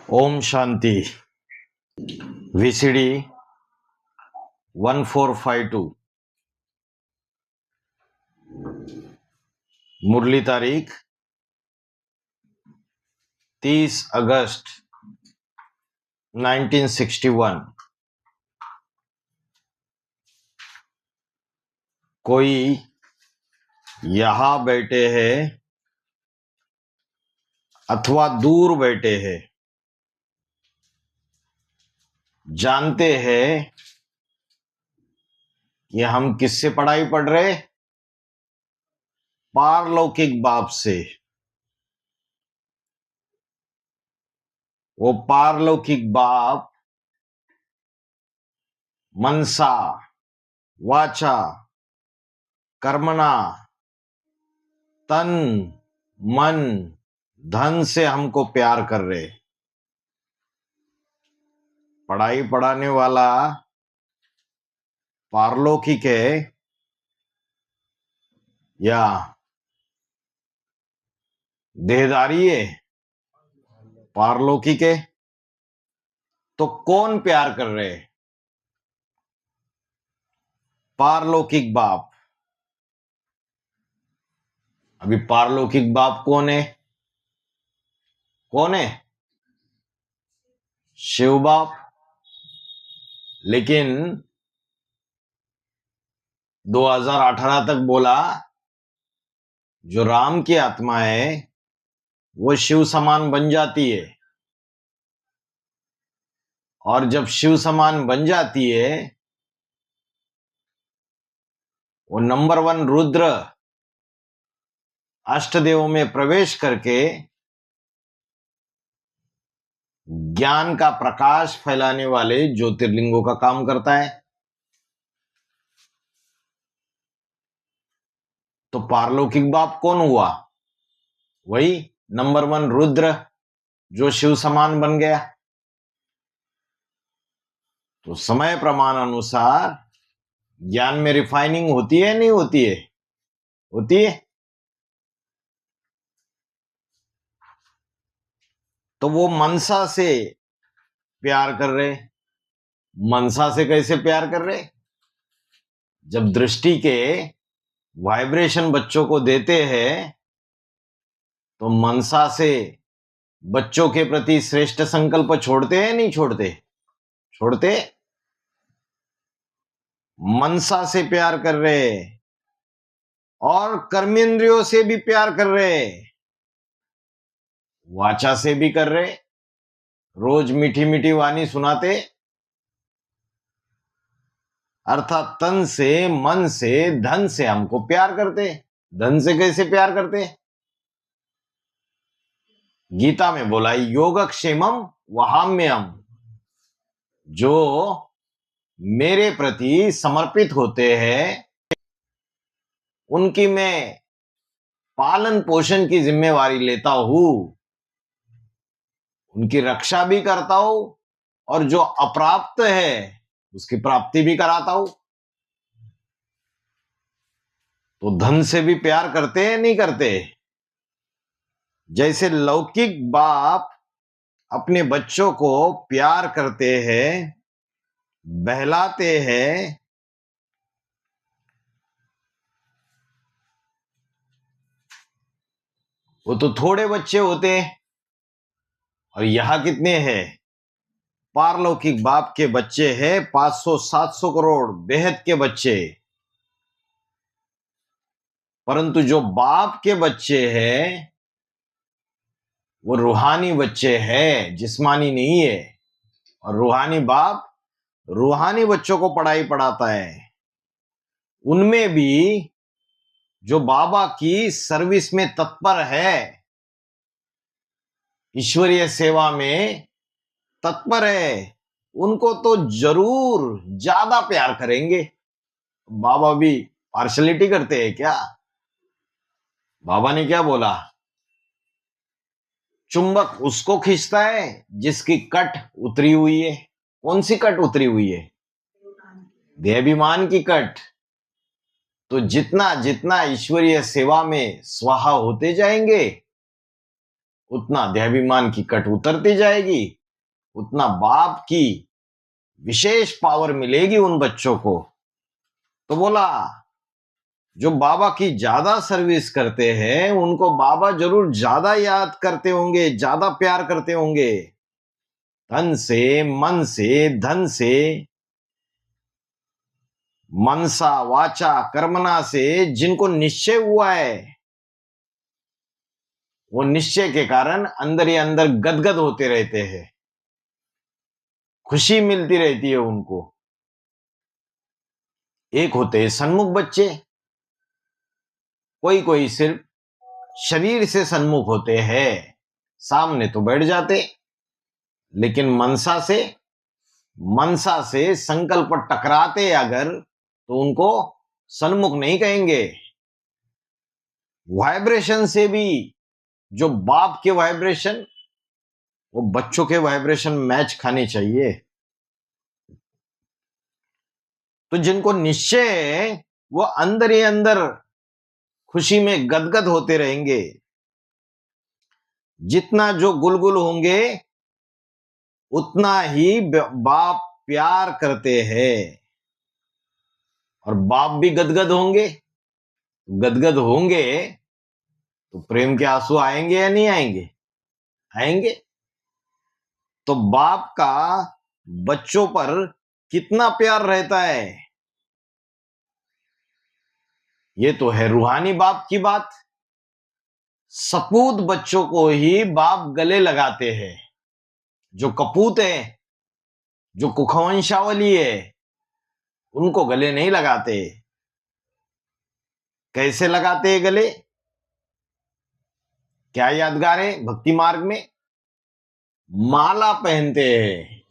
Om Shanti. VCD 1452। मुरली तारीख 30 अगस्त 1961। कोई यहां बैठे हैं अथवा दूर बैठे हैं, जानते हैं कि हम किससे पढ़ाई पढ़ रहे? पारलौकिक बाप से। वो पारलौकिक बाप मनसा वाचा कर्मणा तन मन धन से हमको प्यार कर रहे। पढ़ाई पढ़ाने वाला पारलौकिक है या देहदारी है? पारलौकिक है। तो कौन प्यार कर रहे? पारलौकिक बाप। अभी पारलौकिक बाप कौन है? कौन है? शिव बाप। लेकिन 2018 तक बोला जो राम की आत्मा है वो शिव समान बन जाती है, और जब शिव समान बन जाती है वो नंबर 1 रुद्र अष्टदेवों में प्रवेश करके ज्ञान का प्रकाश फैलाने वाले ज्योतिर्लिंगों का काम करता है। तो पारलौकिक बाप कौन हुआ? वही नंबर 1 रुद्र जो शिव समान बन गया। तो समय प्रमाण अनुसार ज्ञान में रिफाइनिंग होती है नहीं होती है? होती है। तो वो मनसा से प्यार कर रहे। मनसा से कैसे प्यार कर रहे? जब दृष्टि के वाइब्रेशन बच्चों को देते हैं तो मनसा से बच्चों के प्रति श्रेष्ठ संकल्प छोड़ते हैं नहीं छोड़ते? छोड़ते। मनसा से प्यार कर रहे और कर्मेंद्रियों से भी प्यार कर रहे, वाचा से भी कर रहे। रोज मीठी मीठी वाणी सुनाते, अर्थात तन से मन से धन से हमको प्यार करते। धन से कैसे प्यार करते? गीता में बोला योगक्षेमम वहाम्यहम्। जो मेरे प्रति समर्पित होते हैं उनकी मैं पालन पोषण की जिम्मेवारी लेता हूं, उनकी रक्षा भी करता हूं, और जो अप्राप्त है उसकी प्राप्ति भी कराता हूं। तो धन से भी प्यार करते हैं नहीं करते? जैसे लौकिक बाप अपने बच्चों को प्यार करते हैं, बहलाते हैं, वो तो थोड़े बच्चे होते हैं, और यहां कितने हैं? पारलौकिक बाप के बच्चे हैं 500-700 करोड़ बेहद के बच्चे। परंतु जो बाप के बच्चे हैं वो रूहानी बच्चे हैं, जिस्मानी नहीं है। और रूहानी बाप रूहानी बच्चों को पढ़ाई पढ़ाता है। उनमें भी जो बाबा की सर्विस में तत्पर है, ईश्वरीय सेवा में तत्पर है, उनको तो जरूर ज्यादा प्यार करेंगे। बाबा भी पार्शलिटी करते हैं क्या? बाबा ने क्या बोला? चुंबक उसको खींचता है जिसकी कट उतरी हुई है। कौन सी कट उतरी हुई है? देहाभिमान की कट। तो जितना जितना ईश्वरीय सेवा में स्वाहा होते जाएंगे उतना देहाभिमान की कट उतरती जाएगी, उतना बाप की विशेष पावर मिलेगी उन बच्चों को। तो बोला जो बाबा की ज्यादा सर्विस करते हैं उनको बाबा जरूर ज्यादा याद करते होंगे, ज्यादा प्यार करते होंगे, तन से, मन से, धन से, मनसा वाचा कर्मणा से जिनको निश्चय हुआ है, वो निश्चय के कारण अंदर ही अंदर गदगद होते रहते हैं, खुशी मिलती रहती है उनको। एक होते हैं सन्मुख बच्चे, कोई कोई सिर्फ शरीर से सन्मुख होते हैं, सामने तो बैठ जाते, लेकिन मनसा से संकल्प टकराते अगर तो उनको सन्मुख नहीं कहेंगे। वाइब्रेशन से भी जो बाप के वाइब्रेशन, वो बच्चों के वाइब्रेशन मैच खाने चाहिए। तो जिनको निश्चय है वो अंदर ही अंदर खुशी में गदगद होते रहेंगे। जितना जो गुलगुल होंगे उतना ही बाप प्यार करते हैं, और बाप भी गदगद होंगे। गदगद होंगे तो प्रेम के आंसू आएंगे या नहीं आएंगे? आएंगे। तो बाप का बच्चों पर कितना प्यार रहता है, ये तो है रूहानी बाप की बात। सपूत बच्चों को ही बाप गले लगाते हैं। जो कपूत है, जो कुखवंशावली है, उनको गले नहीं लगाते। कैसे लगाते हैं गले? क्या यादगार है भक्ति मार्ग में? माला पहनते हैं,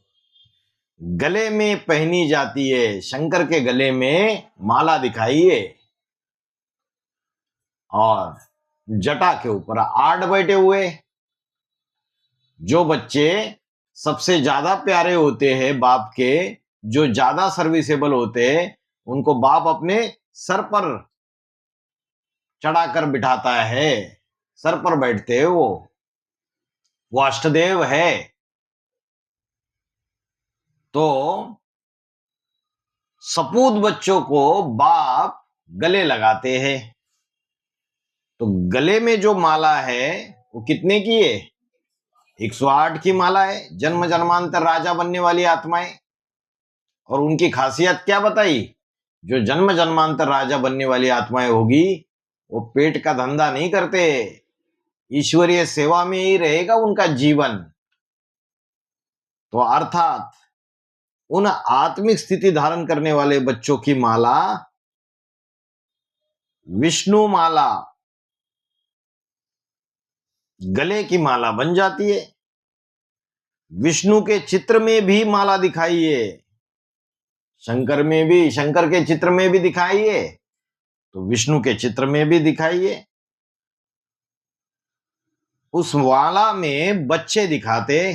गले में पहनी जाती है। शंकर के गले में माला दिखाइए, और जटा के ऊपर आठ बैठे हुए। जो बच्चे सबसे ज्यादा प्यारे होते हैं बाप के, जो ज्यादा सर्विसेबल होते हैं, उनको बाप अपने सर पर चढ़ाकर बिठाता है। सर पर बैठते हैं वो अष्टदेव है। तो सपूत बच्चों को बाप गले लगाते हैं। तो गले में जो माला है वो कितने की है? 108 की माला है। जन्म जन्मांतर राजा बनने वाली आत्माएं। और उनकी खासियत क्या बताई? जो जन्म जन्मांतर राजा बनने वाली आत्माएं होगी वो पेट का धंधा नहीं करते, ईश्वरीय सेवा में ही रहेगा उनका जीवन। तो अर्थात उन आत्मिक स्थिति धारण करने वाले बच्चों की माला विष्णु माला, गले की माला बन जाती है। विष्णु के चित्र में भी माला दिखाइए, शंकर में भी, शंकर के चित्र में भी दिखाइए, तो विष्णु के चित्र में भी दिखाइए। उस माला में बच्चे दिखाते,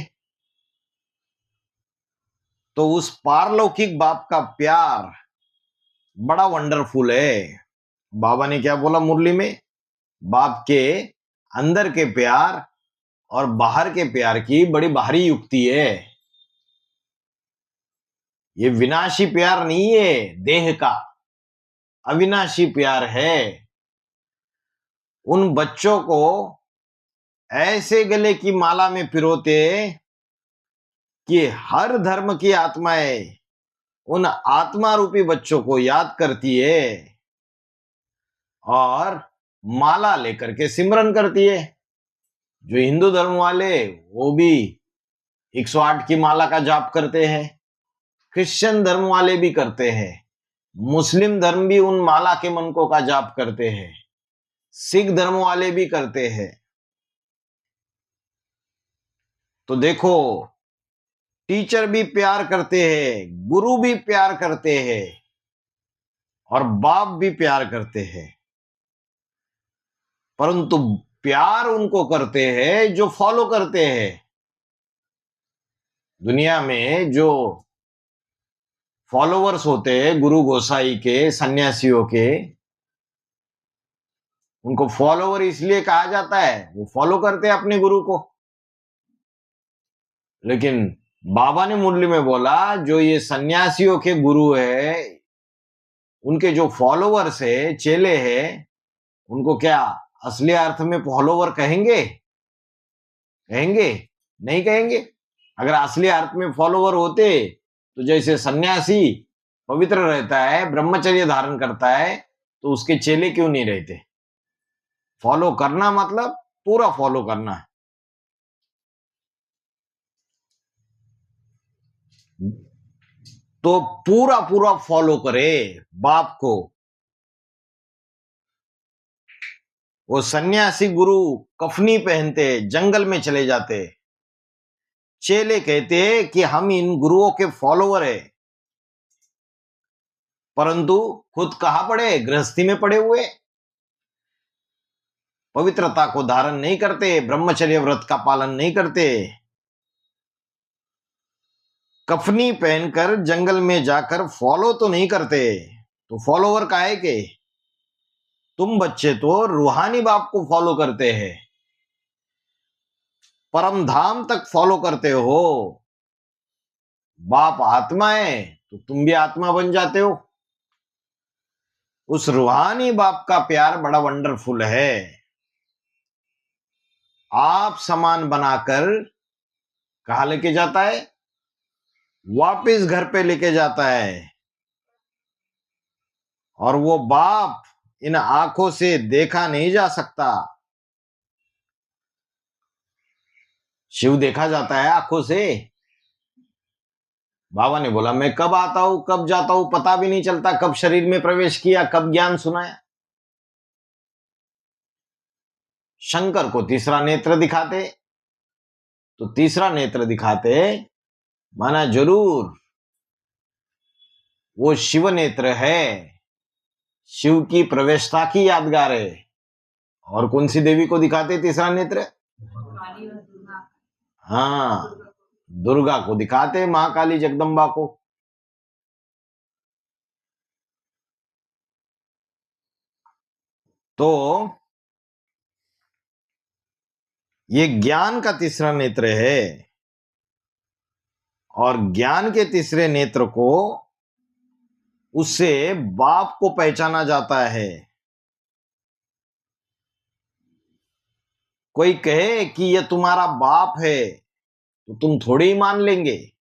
तो उस पारलौकिक बाप का प्यार बड़ा वंडरफुल है। बाबा ने क्या बोला मुरली में? बाप के अंदर के प्यार और बाहर के प्यार की बड़ी भारी युक्ति है। ये विनाशी प्यार नहीं है, देह का अविनाशी प्यार है। उन बच्चों को ऐसे गले की माला में पिरोते कि हर धर्म की आत्माएं उन आत्मा रूपी बच्चों को याद करती है और माला लेकर के सिमरन करती है। जो हिंदू धर्म वाले वो भी 108 की माला का जाप करते हैं, क्रिश्चियन धर्म वाले भी करते हैं, मुस्लिम धर्म भी उन माला के मनकों का जाप करते हैं, सिख धर्म वाले भी करते हैं। तो देखो, टीचर भी प्यार करते हैं, गुरु भी प्यार करते हैं, और बाप भी प्यार करते हैं, परंतु प्यार उनको करते हैं जो फॉलो करते हैं। दुनिया में जो फॉलोवर्स होते हैं गुरु गोसाई के, सन्यासियों के, उनको फॉलोवर इसलिए कहा जाता है, वो फॉलो करते हैं अपने गुरु को। लेकिन बाबा ने मुरली में बोला, जो ये सन्यासियों के गुरु है, उनके जो फॉलोवर्स है, चेले हैं, उनको क्या असली अर्थ में फॉलोवर कहेंगे? कहेंगे? नहीं कहेंगे। अगर असली अर्थ में फॉलोवर होते तो जैसे सन्यासी पवित्र रहता है, ब्रह्मचर्य धारण करता है, तो उसके चेले क्यों नहीं रहते? फॉलो करना मतलब पूरा फॉलो करना है। तो पूरा पूरा फॉलो करे बाप को। वो सन्यासी गुरु कफनी पहनते, जंगल में चले जाते, चेले कहते कि हम इन गुरुओं के फॉलोवर है, परंतु खुद कहां पड़े? गृहस्थी में पड़े हुए, पवित्रता को धारण नहीं करते, ब्रह्मचर्य व्रत का पालन नहीं करते। कफनी पहनकर जंगल में जाकर फॉलो तो नहीं करते, तो फॉलोवर काहे के? तुम बच्चे तो रूहानी बाप को फॉलो करते हैं, परम धाम तक फॉलो करते हो। बाप आत्मा है तो तुम भी आत्मा बन जाते हो। उस रूहानी बाप का प्यार बड़ा वंडरफुल है। आप समान बनाकर कहां लेके जाता है? वापिस घर पे लेके जाता है। और वो बाप इन आंखों से देखा नहीं जा सकता। शिव देखा जाता है आंखों से। बाबा ने बोला, मैं कब आता हूं कब जाता हूं पता भी नहीं चलता, कब शरीर में प्रवेश किया, कब ज्ञान सुनाया। शंकर को तीसरा नेत्र दिखाते, तो तीसरा नेत्र दिखाते माना जरूर वो शिव नेत्र है, शिव की प्रवेशता की यादगार है। और कौन सी देवी को दिखाते तीसरा नेत्र? हाँ, दुर्गा को दिखाते, महाकाली जगदम्बा को। तो ये ज्ञान का तीसरा नेत्र है, और ज्ञान के तीसरे नेत्र को उससे बाप को पहचाना जाता है। कोई कहे कि यह तुम्हारा बाप है तो तुम थोड़ी ही मान लेंगे।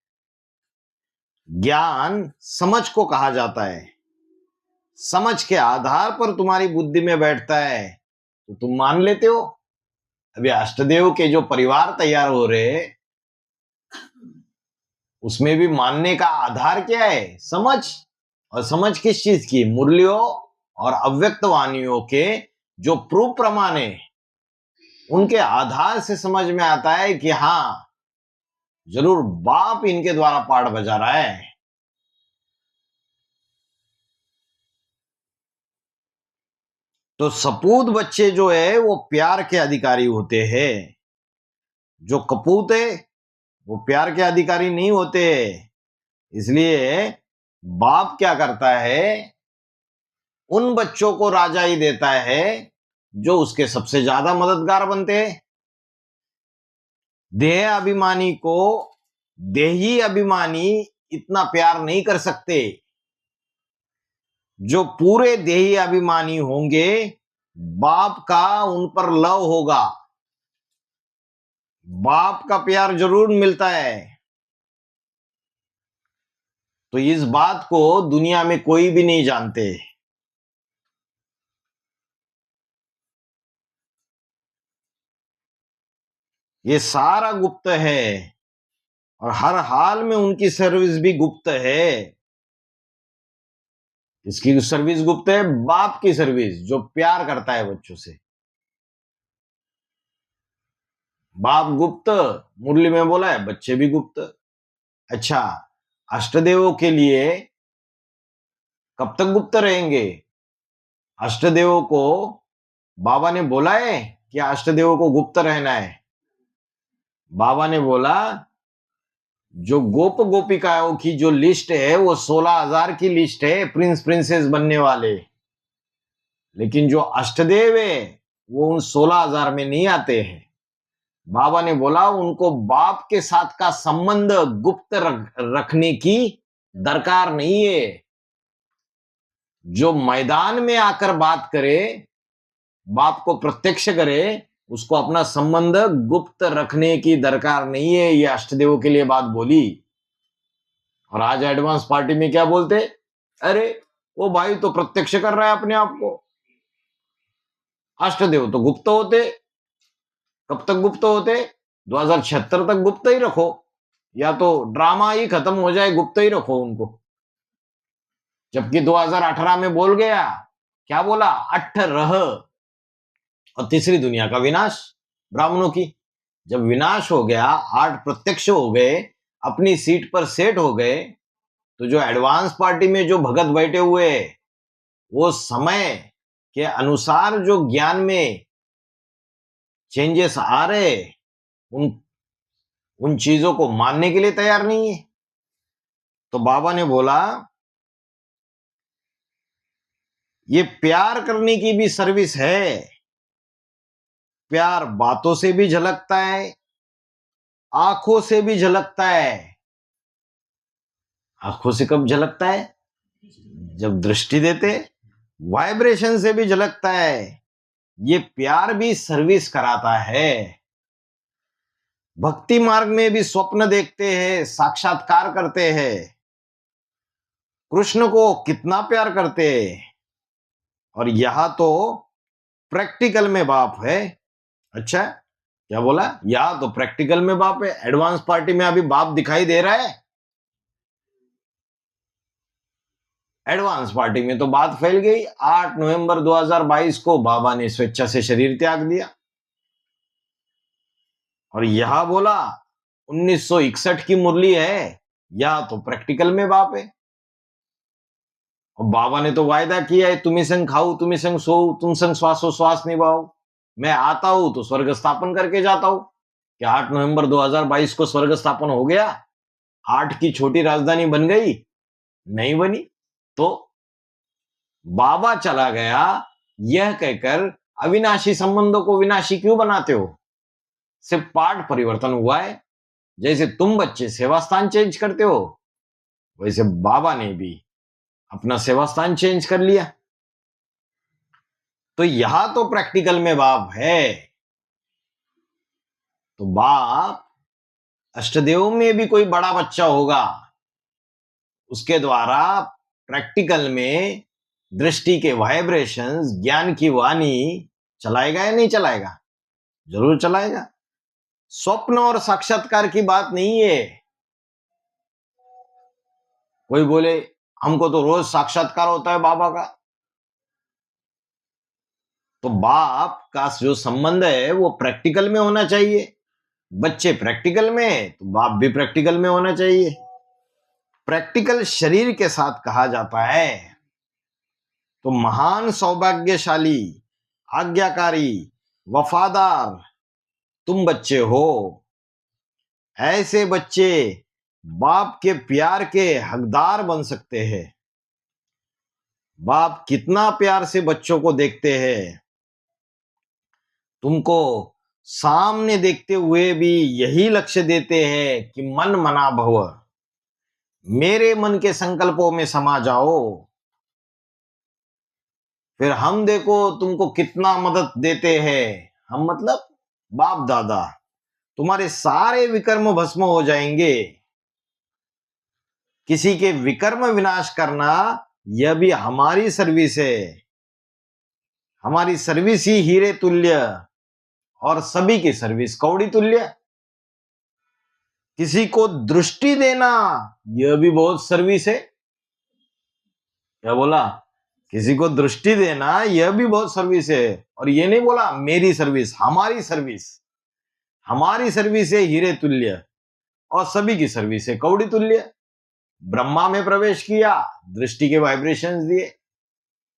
ज्ञान समझ को कहा जाता है, समझ के आधार पर तुम्हारी बुद्धि में बैठता है तो तुम मान लेते हो। अभी अष्टदेव के जो परिवार तैयार हो रहे, उसमें भी मानने का आधार क्या है? समझ। और समझ किस चीज की? मुरलियों और अव्यक्त वाणियों के जो प्रूफ प्रमाण है, उनके आधार से समझ में आता है कि हाँ, जरूर बाप इनके द्वारा पाठ बजा रहा है। तो सपूत बच्चे जो है वो प्यार के अधिकारी होते हैं। जो कपूत है वो प्यार के अधिकारी नहीं होते। इसलिए बाप क्या करता है? उन बच्चों को राजा ही देता है जो उसके सबसे ज्यादा मददगार बनते हैं। देह अभिमानी को देही अभिमानी इतना प्यार नहीं कर सकते। जो पूरे देही अभिमानी होंगे, बाप का उन पर लव होगा, बाप का प्यार जरूर मिलता है। तो इस बात को दुनिया में कोई भी नहीं जानते। ये सारा गुप्त है, और हर हाल में उनकी सर्विस भी गुप्त है। इसकी सर्विस गुप्त है, बाप की सर्विस, जो प्यार करता है बच्चों से। बाप गुप्त, मुरली में बोला है, बच्चे भी गुप्त। अच्छा, अष्टदेवों के लिए कब तक गुप्त रहेंगे? अष्टदेवों को बाबा ने बोला है कि अष्टदेवों को गुप्त रहना है। बाबा ने बोला, जो गोप गोपिकाओं की जो लिस्ट है वो 16,000 की लिस्ट है, प्रिंस प्रिंसेस बनने वाले। लेकिन जो अष्टदेव है वो उन 16,000 में नहीं आते हैं। बाबा ने बोला उनको बाप के साथ का संबंध गुप्त रखने की दरकार नहीं है। जो मैदान में आकर बात करे, बाप को प्रत्यक्ष करे, उसको अपना संबंध गुप्त रखने की दरकार नहीं है। ये अष्टदेवों के लिए बात बोली। और आज एडवांस पार्टी में क्या बोलते, अरे वो भाई तो प्रत्यक्ष कर रहा है अपने आप को, अष्टदेव तो गुप्त होते। कब तक गुप्त होते? 2076 तक गुप्त ही रखो, या तो ड्रामा ही खत्म हो जाए, गुप्त ही रखो उनको। जबकि 2018 में बोल गया, क्या बोला? 18 और तीसरी दुनिया का विनाश ब्राह्मणों की। जब विनाश हो गया, 8 प्रत्यक्ष हो गए, अपनी सीट पर सेट हो गए, तो जो एडवांस पार्टी में जो भगत बैठे हुए, वो समय के अनुसार जो ज्ञान में चेंजेस आ रहे, उन चीजों को मानने के लिए तैयार नहीं है। तो बाबा ने बोला ये प्यार करने की भी सर्विस है। प्यार बातों से भी झलकता है, आंखों से भी झलकता है। आंखों से कब झलकता है? जब दृष्टि देते। वाइब्रेशन से भी झलकता है। ये प्यार भी सर्विस कराता है। भक्ति मार्ग में भी स्वप्न देखते हैं, साक्षात्कार करते हैं। कृष्ण को कितना प्यार करते हैं। और यहां तो प्रैक्टिकल में बाप है। अच्छा, क्या बोला? यहां तो प्रैक्टिकल में बाप है। एडवांस पार्टी में अभी बाप दिखाई दे रहा है? एडवांस पार्टी में तो बात फैल गई। 8 नवंबर 2022 को बाबा ने स्वेच्छा से शरीर त्याग दिया। और यहां बोला 1961 की मुरली है, या तो प्रैक्टिकल में बाप है। और बाबा ने तो वायदा किया है, तुम्ही संग खाऊं, तुम्ही संग सोऊं, तुम संग श्वासोश्वास निभाओ। मैं आता हूं तो स्वर्ग स्थापन करके जाता हूं। क्या 8 नवंबर 2022 को स्वर्ग स्थापन हो गया? 8 की छोटी राजधानी बन गई? नहीं बनी। तो बाबा चला गया यह कहकर अविनाशी संबंधों को विनाशी क्यों बनाते हो? सिर्फ पार्ट परिवर्तन हुआ है। जैसे तुम बच्चे सेवा स्थान चेंज करते हो, वैसे बाबा ने भी अपना सेवा स्थान चेंज कर लिया। तो यहां तो प्रैक्टिकल में बाप है। तो बाप अष्टदेव में भी कोई बड़ा बच्चा होगा, उसके द्वारा प्रैक्टिकल में दृष्टि के वाइब्रेशंस, ज्ञान की वाणी चलाएगा या नहीं चलाएगा? जरूर चलाएगा। स्वप्न और साक्षात्कार की बात नहीं है। कोई बोले हमको तो रोज साक्षात्कार होता है बाबा का। तो बाप का जो संबंध है वो प्रैक्टिकल में होना चाहिए। बच्चे प्रैक्टिकल में, तो बाप भी प्रैक्टिकल में होना चाहिए। प्रैक्टिकल शरीर के साथ कहा जाता है। तो महान सौभाग्यशाली, आज्ञाकारी, वफादार तुम बच्चे हो। ऐसे बच्चे बाप के प्यार के हकदार बन सकते हैं। बाप कितना प्यार से बच्चों को देखते हैं। तुमको सामने देखते हुए भी यही लक्ष्य देते हैं कि मन मना भव, मेरे मन के संकल्पों में समा जाओ। फिर हम देखो तुमको कितना मदद देते हैं। हम मतलब बाप दादा। तुम्हारे सारे विकर्म भस्म हो जाएंगे। किसी के विकर्म विनाश करना यह भी हमारी सर्विस है। हमारी सर्विस ही हीरे तुल्य और सभी की सर्विस कौड़ी तुल्य। किसी को दृष्टि देना यह भी बहुत सर्विस है। क्या बोला? किसी को दृष्टि देना यह भी बहुत सर्विस है। और ये नहीं बोला मेरी सर्विस, हमारी सर्विस। हमारी सर्विस है हीरे तुल्य और सभी की सर्विस है कौड़ी तुल्य। ब्रह्मा में प्रवेश किया, दृष्टि के वाइब्रेशंस दिए।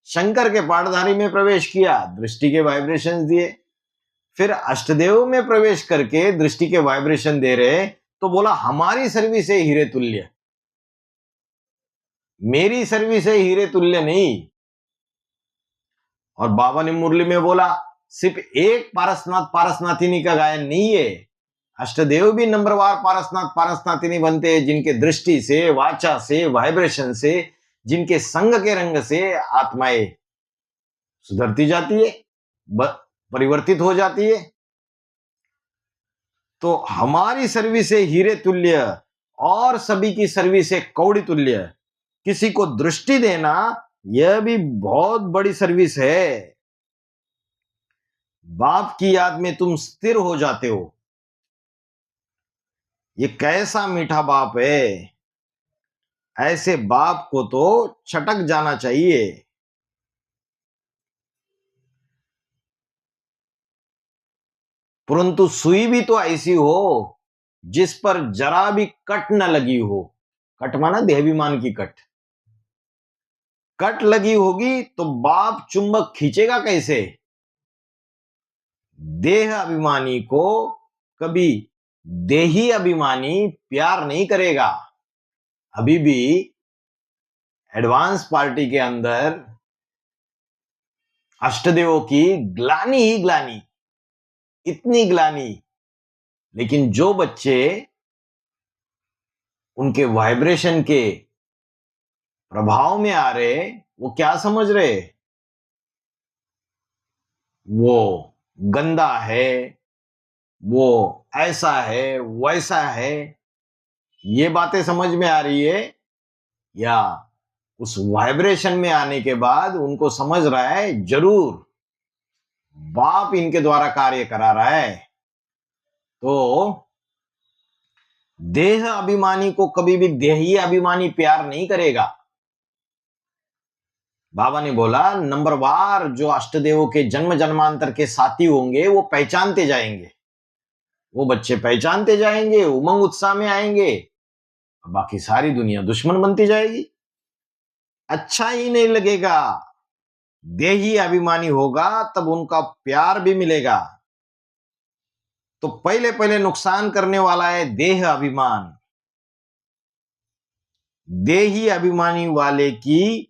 शंकर के पाठधारी में प्रवेश किया, दृष्टि के वाइब्रेशंस दिए। फिर अष्टदेव में प्रवेश करके दृष्टि के वाइब्रेशन दे रहे, तो बोला हमारी सर्विस है हीरे तुल्य, मेरी सर्विस है हीरे तुल्य नहीं। और बाबा ने मुरली में बोला सिर्फ एक पारसनाथ पारसनाथिनी का गायन नहीं है, अष्टदेव भी नंबरवार पारसनाथ पारसनाथिनी बनते हैं, जिनके दृष्टि से, वाचा से, वाइब्रेशन से, जिनके संग के रंग से आत्माएं सुधरती जाती है, परिवर्तित हो जाती है। तो हमारी सर्विस है हीरे तुल्य और सभी की सर्विस है कौड़ी तुल्य। किसी को दृष्टि देना यह भी बहुत बड़ी सर्विस है। बाप की याद में तुम स्थिर हो जाते हो। ये कैसा मीठा बाप है, ऐसे बाप को तो छटक जाना चाहिए। परंतु सुई भी तो ऐसी हो जिस पर जरा भी कट न लगी हो। कट माना देहाभिमान की कट। कट लगी होगी तो बाप चुंबक खींचेगा कैसे? देह अभिमानी को कभी देही अभिमानी प्यार नहीं करेगा। अभी भी एडवांस पार्टी के अंदर अष्टदेवों की ग्लानी ही ग्लानी, इतनी ग्लानी। लेकिन जो बच्चे उनके वाइब्रेशन के प्रभाव में आ रहे, वो क्या समझ रहे? वो गंदा है, वो ऐसा है, वैसा है। ये बातें समझ में आ रही है, या उस वाइब्रेशन में आने के बाद उनको समझ रहा है जरूर बाप इनके द्वारा कार्य करा रहा है। तो देह अभिमानी को कभी भी देही अभिमानी प्यार नहीं करेगा। बाबा ने बोला नंबरवार जो अष्टदेवों के जन्म जन्मांतर के साथी होंगे वो पहचानते जाएंगे, वो बच्चे पहचानते जाएंगे, उमंग उत्साह में आएंगे, बाकी सारी दुनिया दुश्मन बनती जाएगी। अच्छा ही नहीं लगेगा। देही अभिमानी होगा तब उनका प्यार भी मिलेगा। तो पहले पहले नुकसान करने वाला है देह अभिमान। देही अभिमानी वाले की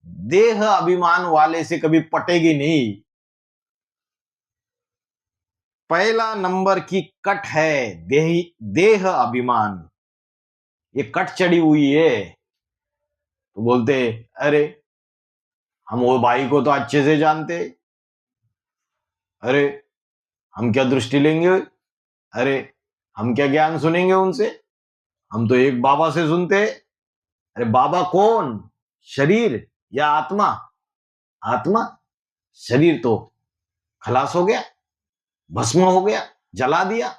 देह अभिमान वाले से कभी पटेगी नहीं। पहला नंबर की कट है देह अभिमान। ये कट चढ़ी हुई है। तो बोलते अरे हम वो भाई को तो अच्छे से जानते, अरे हम क्या दृष्टि लेंगे, अरे हम क्या ज्ञान सुनेंगे उनसे, हम तो एक बाबा से सुनते। अरे बाबा कौन? शरीर या आत्मा? आत्मा। शरीर तो खलास हो गया, भस्म हो गया, जला दिया।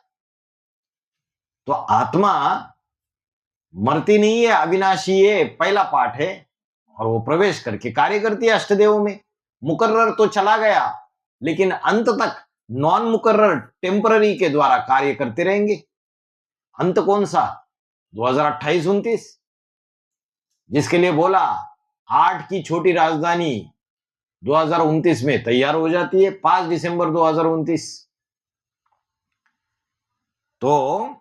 तो आत्मा मरती नहीं है, अविनाशी है, पहला पार्ट है। और वो प्रवेश करके कार्य करती है अष्टदेवों में। मुकर्रर तो चला गया, लेकिन अंत तक नॉन मुकर्रर टेम्पररी के द्वारा कार्य करते रहेंगे। अंत कौन सा? 2028-29, जिसके लिए बोला 8 की छोटी राजधानी 2029 में तैयार हो जाती है, 5 दिसंबर 2029। तो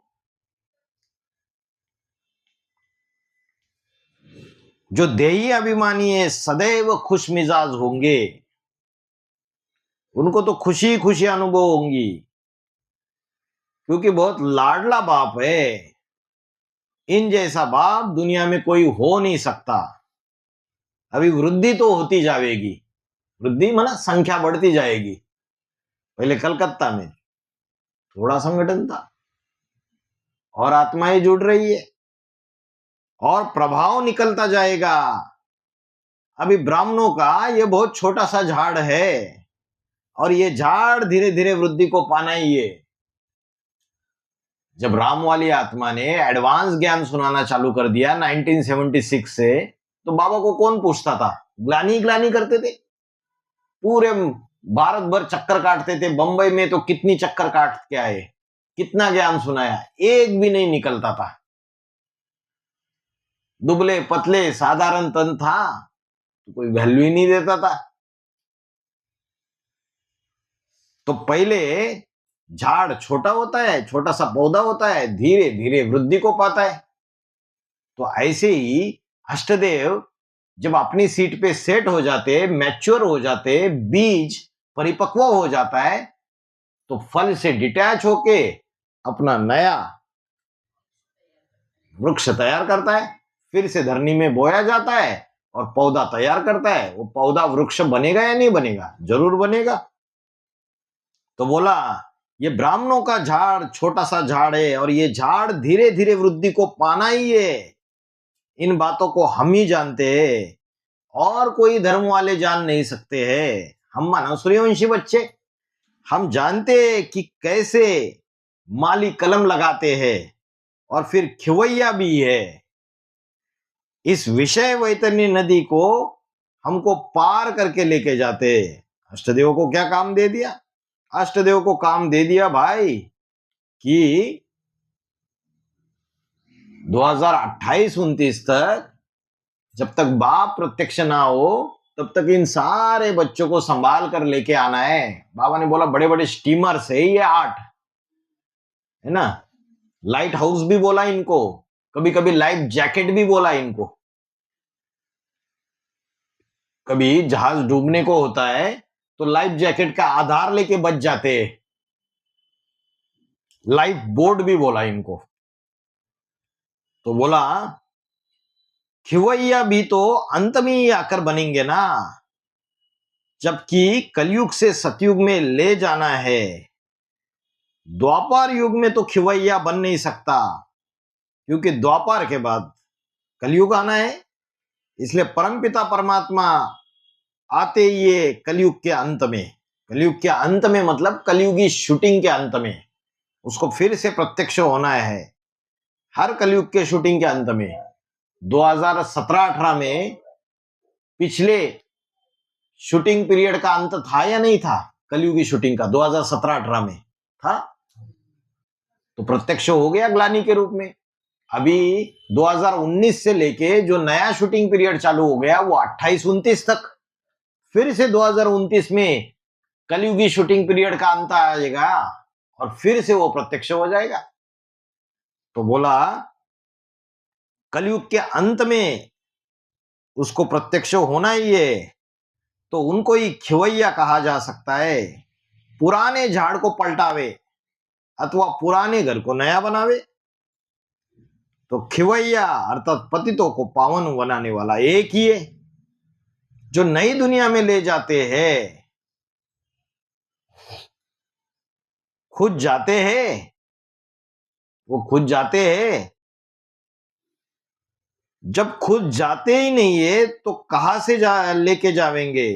जो देही अभिमानी है सदैव खुश मिजाज होंगे, उनको तो खुशी खुशी अनुभव होंगी, क्योंकि बहुत लाडला बाप है। इन जैसा बाप दुनिया में कोई हो नहीं सकता। अभी वृद्धि तो होती जाएगी, वृद्धि माना संख्या बढ़ती जाएगी। पहले कलकत्ता में थोड़ा संगठन था और आत्माएं जुड़ रही है और प्रभाव निकलता जाएगा। अभी ब्राह्मणों का ये बहुत छोटा सा झाड़ है और ये झाड़ धीरे धीरे वृद्धि को पाना ही है। जब राम वाली आत्मा ने एडवांस ज्ञान सुनाना चालू कर दिया 1976 से, तो बाबा को कौन पूछता था? ग्लानी ग्लानी करते थे, पूरे भारत भर चक्कर काटते थे। बंबई में तो कितनी चक्कर काट के आए, कितना ज्ञान सुनाया, एक भी नहीं निकलता था। दुबले पतले साधारण तन था, तो कोई वैल्यू ही नहीं देता था। तो पहले झाड़ छोटा होता है, छोटा सा पौधा होता है, धीरे धीरे वृद्धि को पाता है। तो ऐसे ही अष्टदेव जब अपनी सीट पे सेट हो जाते, मैच्योर हो जाते, बीज परिपक्व हो जाता है, तो फल से डिटैच होके अपना नया वृक्ष तैयार करता है, फिर से धरनी में बोया जाता है और पौधा तैयार करता है। वो पौधा वृक्ष बनेगा या नहीं बनेगा? जरूर बनेगा। तो बोला ये ब्राह्मणों का झाड़ छोटा सा झाड़ है और ये झाड़ धीरे धीरे वृद्धि को पाना ही है। इन बातों को हम ही जानते हैं और कोई धर्म वाले जान नहीं सकते हैं। हम मानव सूर्यवंशी बच्चे, हम जानते हैं कि कैसे माली कलम लगाते हैं और फिर खिवैया भी है। इस विषय वैतरणी नदी को हमको पार करके लेके जाते। अष्टदेव को क्या काम दे दिया? अष्टदेव को काम दे दिया भाई कि 2028-29 तक, जब तक बाप प्रत्यक्ष ना हो तब तक इन सारे बच्चों को संभाल कर लेके आना है। बाबा ने बोला बड़े बड़े स्टीमर से ये 8 है ना, लाइट हाउस भी बोला इनको, कभी कभी लाइफ जैकेट भी बोला इनको। कभी जहाज डूबने को होता है तो लाइफ जैकेट का आधार लेके बच जाते, लाइफ बोर्ड भी बोला इनको। तो बोला खिवैया भी तो अंत में ही आकर बनेंगे ना, जबकि कलयुग से सतयुग में ले जाना है। द्वापर युग में तो खिवैया बन नहीं सकता, क्योंकि द्वापर के बाद कलयुग आना है। इसलिए परमपिता परमात्मा आते ये कलयुग के अंत में, कलयुग के अंत में मतलब कलयुगी शूटिंग के अंत में, उसको फिर से प्रत्यक्ष होना है। हर कलयुग के शूटिंग के अंत में 2017-18 में पिछले शूटिंग पीरियड का अंत था या नहीं था? कलयुगी शूटिंग का 2017-18 में था, तो प्रत्यक्ष हो गया ग्लानि के रूप में। अभी 2019 से लेके जो नया शूटिंग पीरियड चालू हो गया वो 28-29 तक, फिर से 2029 में कलयुगी शूटिंग पीरियड का अंत आ जाएगा और फिर से वो प्रत्यक्ष हो जाएगा। तो बोला कलयुग के अंत में उसको प्रत्यक्ष होना ही है, तो उनको ही खिवैया कहा जा सकता है। पुराने झाड़ को पलटावे अथवा पुराने घर को नया बनावे। तो खिवैया अर्थात पतितों को पावन बनाने वाला एक ही है, जो नई दुनिया में ले जाते हैं। खुद जाते हैं, वो खुद जाते हैं। जब खुद जाते ही नहीं है तो कहां से लेके जावेंगे?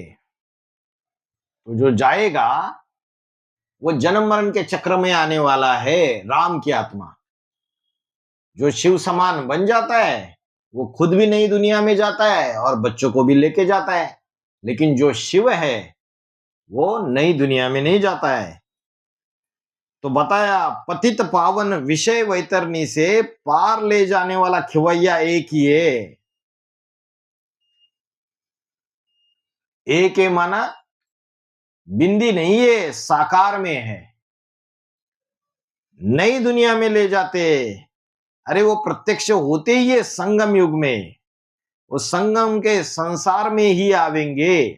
तो जो जाएगा वो जन्म मरण के चक्र में आने वाला है। राम की आत्मा जो शिव समान बन जाता है वो खुद भी नई दुनिया में जाता है और बच्चों को भी लेके जाता है, लेकिन जो शिव है वो नई दुनिया में नहीं जाता है। तो बताया पतित पावन विषय वैतरणी से पार ले जाने वाला खिवैया एक ही है। एक है माना बिंदी नहीं है, साकार में है, नई दुनिया में ले जाते। अरे वो प्रत्यक्ष होते ही है संगम युग में, वो संगम के संसार में ही आवेंगे।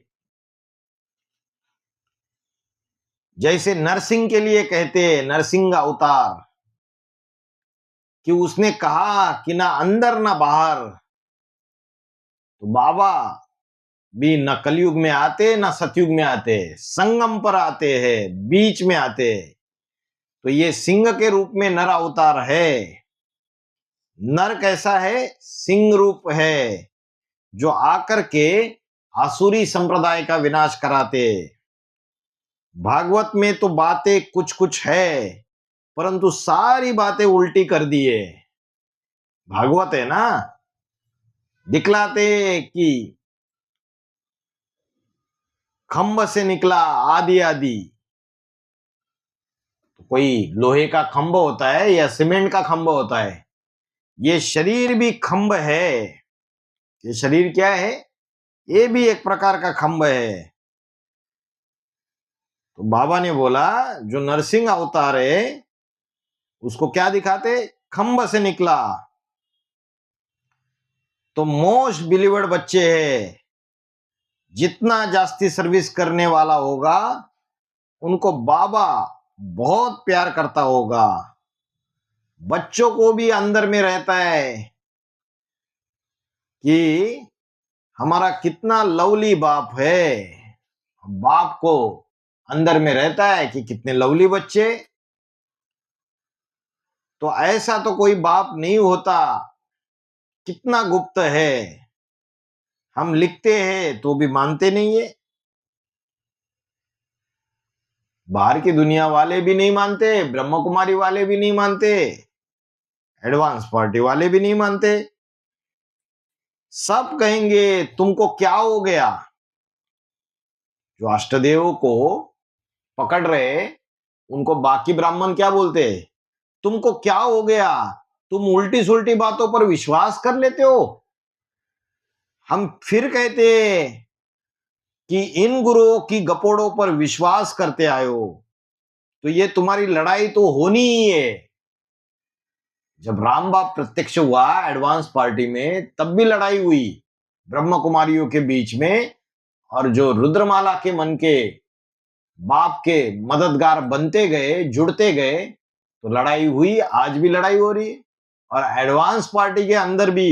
जैसे नरसिंह के लिए कहते नरसिंह अवतार, कि उसने कहा कि ना अंदर ना बाहर। तो बाबा भी न कलयुग में आते ना सतयुग में आते, संगम पर आते हैं, बीच में आते। तो ये सिंह के रूप में नर अवतार है। नर कैसा है? सिंह रूप है, जो आकर के आसुरी संप्रदाय का विनाश कराते। भागवत में तो बातें कुछ कुछ है, परंतु सारी बातें उल्टी कर दिए। भागवत है ना, दिखलाते कि खंभ से निकला आदि आदि। तो कोई लोहे का खंभ होता है या सीमेंट का खंभ होता है? ये शरीर भी खंभ है। ये शरीर क्या है? ये भी एक प्रकार का खंभ है। तो बाबा ने बोला जो नरसिंह अवतार है उसको क्या दिखाते? खंभ से निकला। तो मोस्ट बिलीवर्ड बच्चे है, जितना जास्ती सर्विस करने वाला होगा उनको बाबा बहुत प्यार करता होगा। बच्चों को भी अंदर में रहता है कि हमारा कितना लवली बाप है। बाप को अंदर में रहता है कि कितने लवली बच्चे। तो ऐसा तो कोई बाप नहीं होता, कितना गुप्त है। हम लिखते हैं तो भी मानते नहीं है, बाहर की दुनिया वाले भी नहीं मानते, ब्रह्म कुमारी वाले भी नहीं मानते, एडवांस पार्टी वाले भी नहीं मानते। सब कहेंगे तुमको क्या हो गया। जो अष्टदेव को पकड़ रहे उनको बाकी ब्राह्मण क्या बोलते, तुमको क्या हो गया, तुम उल्टी सुल्टी बातों पर विश्वास कर लेते हो। हम फिर कहते कि इन गुरुओं की गपोड़ों पर विश्वास करते आए हो तो ये तुम्हारी लड़ाई तो होनी ही है। जब राम बाप प्रत्यक्ष हुआ एडवांस पार्टी में तब भी लड़ाई हुई ब्रह्म कुमारियों के बीच में, और जो रुद्रमाला के मन के बाप के मददगार बनते गए, जुड़ते गए, तो लड़ाई हुई। आज भी लड़ाई हो रही है और एडवांस पार्टी के अंदर भी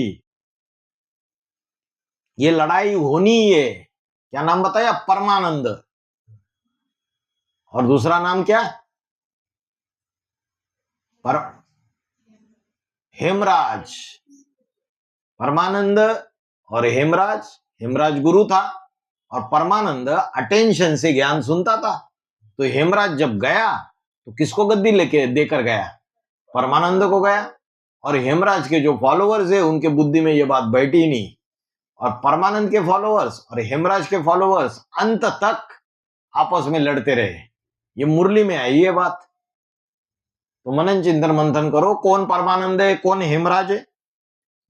ये लड़ाई होनी ही है। क्या नाम बताया, परमानंद, और दूसरा नाम क्या, पर हेमराज। परमानंद और हेमराज, हेमराज गुरु था और परमानंद अटेंशन से ज्ञान सुनता था। तो हेमराज जब गया तो किसको गद्दी लेके देकर गया, परमानंद को गया। और हेमराज के जो फॉलोअर्स है उनके बुद्धि में ये बात बैठी नहीं, और परमानंद के फॉलोअर्स और हेमराज के फॉलोअर्स अंत तक आपस में लड़ते रहे। ये मुरली में आई है बात। तो मनन चिंतन मंथन करो, कौन परमानंद है कौन हेमराज है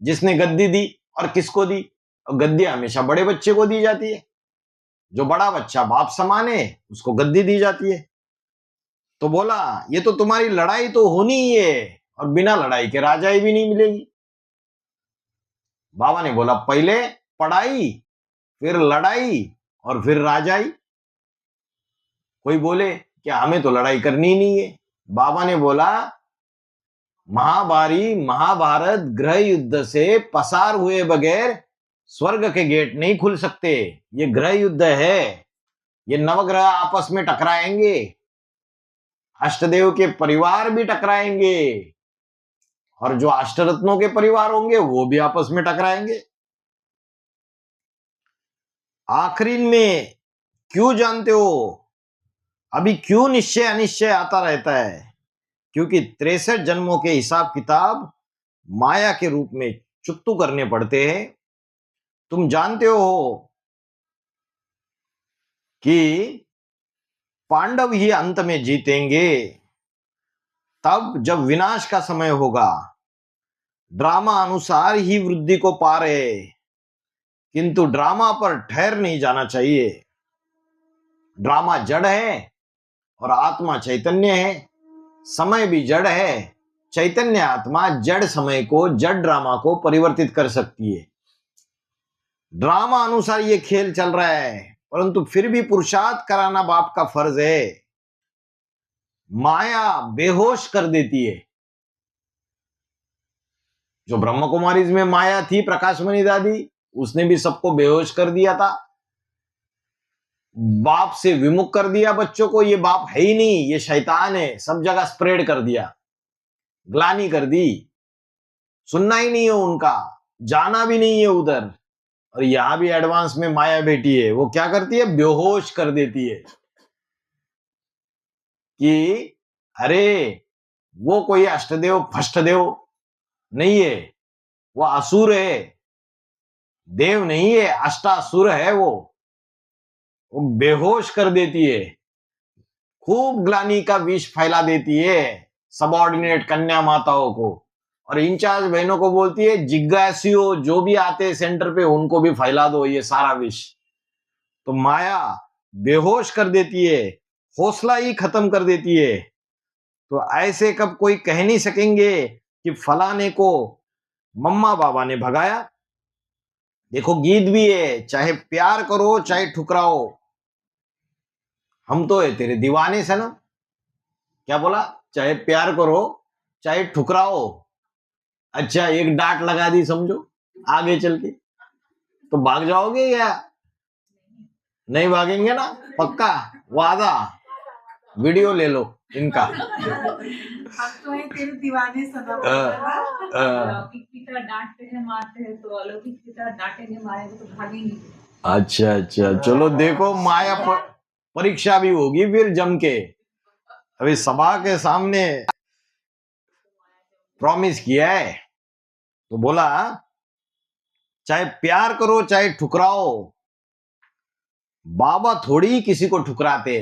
जिसने गद्दी दी, और किसको दी। और गद्दी हमेशा बड़े बच्चे को दी जाती है, जो बड़ा बच्चा बाप समान है उसको गद्दी दी जाती है। तो बोला ये तो तुम्हारी लड़ाई तो होनी ही है, और बिना लड़ाई के राजाई भी नहीं मिलेगी। बाबा ने बोला पहले पढ़ाई, फिर लड़ाई, और फिर राजाई। कोई बोले कि हमें तो लड़ाई करनी नहीं है। बाबा ने बोला महाभारत गृह युद्ध से पसार हुए बगैर स्वर्ग के गेट नहीं खुल सकते। ये गृह युद्ध है, ये नवग्रह आपस में टकराएंगे, अष्टदेव के परिवार भी टकराएंगे, और जो अष्टरत्नों के परिवार होंगे वो भी आपस में टकराएंगे। आखिरी में क्यों जानते हो, अभी क्यों निश्चय अनिश्चय आता रहता है, क्योंकि 63 जन्मों के हिसाब किताब माया के रूप में चुकतू करने पड़ते हैं। तुम जानते हो कि पांडव ही अंत में जीतेंगे, तब जब विनाश का समय होगा। ड्रामा अनुसार ही वृद्धि को पा रहे, किंतु ड्रामा पर ठहर नहीं जाना चाहिए। ड्रामा जड़ है और आत्मा चैतन्य है, समय भी जड़ है, चैतन्य आत्मा जड़ समय को, जड़ ड्रामा को परिवर्तित कर सकती है। ड्रामा अनुसार ये खेल चल रहा है, परंतु फिर भी पुरुषार्थ कराना बाप का फर्ज है। माया बेहोश कर देती है। जो ब्रह्म कुमारी में माया थी प्रकाशमणि दादी, उसने भी सबको बेहोश कर दिया था, बाप से विमुख कर दिया बच्चों को। ये बाप है ही नहीं, ये शैतान है, सब जगह स्प्रेड कर दिया, ग्लानी कर दी, सुनना ही नहीं है उनका, जाना भी नहीं है उधर। और यहां भी एडवांस में माया बेटी है, वो क्या करती है, बेहोश कर देती है कि अरे वो कोई अष्टदेव फष्टदेव नहीं है, वो असुर है, देव नहीं है, अष्टासुर है। वो बेहोश कर देती है, खूब ग्लानी का विष फैला देती है सबऑर्डिनेट कन्या माताओं को, और इंचार्ज बहनों को बोलती है जिज्ञासियों जो भी आते हैं सेंटर पे उनको भी फैला दो ये सारा विष। तो माया बेहोश कर देती है, हौसला ही खत्म कर देती है। तो ऐसे कब कोई कह नहीं सकेंगे कि फलाने को मम्मा बाबा ने भगाया, देखो गीत भी है, चाहे प्यार करो चाहे ठुकराओ, हम तो है तेरे दीवाने सनम। क्या बोला? चाहे प्यार करो चाहे ठुकराओ। अच्छा, एक डांट लगा दी समझो, आगे चल के तो भाग जाओगे या नहीं भागेंगे ना? पक्का वादा, वीडियो ले लो इनका। हम तो है तेरे दीवाने सनम। अलौकिक की तरह डांटते हैं मारते हैं, तो अलौकिक की तरह डांटेंगे मारेंगे तो भागेंगे। अच्छा अच्छा, चलो देखो माया परीक्षा भी होगी फिर जम के। अभी सभा के सामने प्रॉमिस किया है, तो बोला चाहे प्यार करो चाहे ठुकराओ, बाबा थोड़ी किसी को ठुकराते।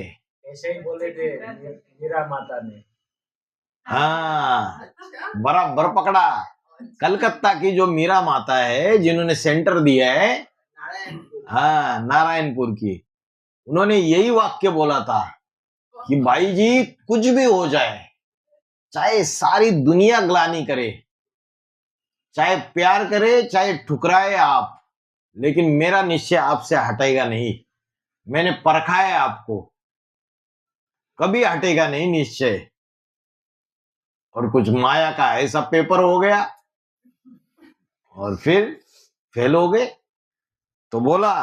ऐसे ही बोले थे मीरा माता ने। हाँ, बराबर पकड़ा। कलकत्ता की जो मीरा माता है, जिन्होंने सेंटर दिया है, हाँ नारायणपुर की, उन्होंने यही वाक्य बोला था कि भाई जी कुछ भी हो जाए, चाहे सारी दुनिया ग्लानि करे, चाहे प्यार करे चाहे ठुकराए आप, लेकिन मेरा निश्चय आपसे हटेगा नहीं। मैंने परखा है आपको, कभी हटेगा नहीं निश्चय। और कुछ माया का ऐसा पेपर हो गया और फिर फेल हो गए। तो बोला